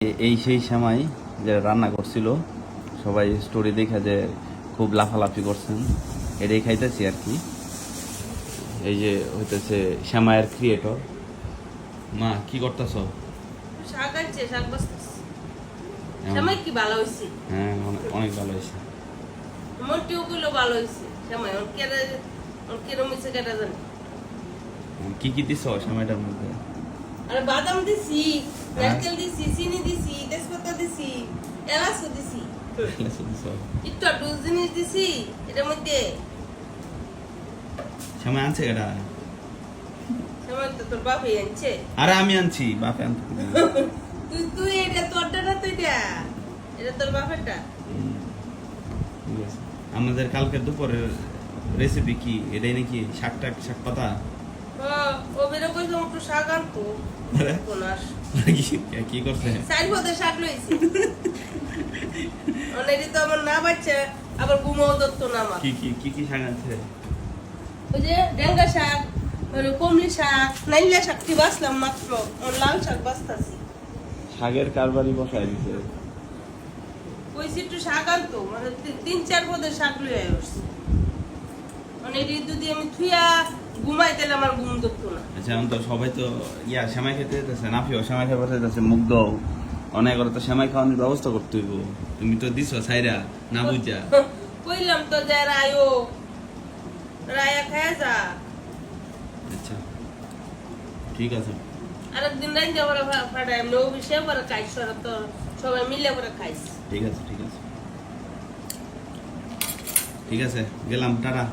এই সেই সময় যে রান্না করছিল সবাই স্টোরি দেখে যে খুব লাফালাফি করছেন, এটাই খাইতেছি আর কি। এই যে হইতেছে শ্যামায়ের ক্রিয়েটর। মা কি করতেছ? শাক আনছে, শাক বাছতেছি। শ্যামাই কি ভালো হয়েছে? হ্যাঁ, অনেক ভালো হয়েছে। মনটিও গুলো ভালো হয়েছে। শ্যামাই কিরম হয়েছে কেটা জানি। কি কি দিছ শ্যামাইটার মধ্যে? আরে বাদাম দিছি, নারকেল দিছি, চিনি দিছি, তেজপাতা দিছি, এলাচও দিছি, একটু একটু জিনিস দিছি এটার মধ্যে। শ্যামাই আনছে কেটা? শ্যামাই তো তোর বাপই আনছে। আরে আমি আনছি, বাপে আনতে তুই এটা তোরটা না, তুই এটা তোর বাপেরটা। আমাদের কালকে দুপুরের রেসিপি কি এটাই নাকি? শাক পাতা। ও বেরো কইছে একটু শাক আনতো। কি করছে? সাইড পথে শাক লইছি। অলরেডি তো আমার না বাচ্চা, আবার ঘুমাও দত্ত না আমার। কি শাক আনছে? ওই যে ডেঙ্গা শাক, কমলি শাক, নাইলা শাকটি বাছলাম মাত্র, লাল শাক বাছতাছি। শাকের কারবারি বসাই দিছে। কইছি একটু শাক আনতো, মানে 3-4 পদের শাক লইয়া আসছে। মানে এই যদি আমি থুইয়া ঘুমাই তাহলে আমার ঘুম ধরতো না। আচ্ছা, এখন তো সবাই তো সেমাই খেতে যেতেছে, নাফিও সেমাই খাবার যেতেছে, মুগ্ধ অনেক তো সেমাই খাওয়ানোর ব্যবস্থা করতে হইব। তুমি তো দিছো সাইরা না বুঝা। কইলাম তো যে রায়ও রায়া খায় যা। আচ্ছা ঠিক আছে। আরেকদিন রাইন যাবার ফাটাই আমি অফিসে পরে খাইছ, তো সবাই মিলে করে খাইছি। ঠিক আছে, গেলাম, টাটা।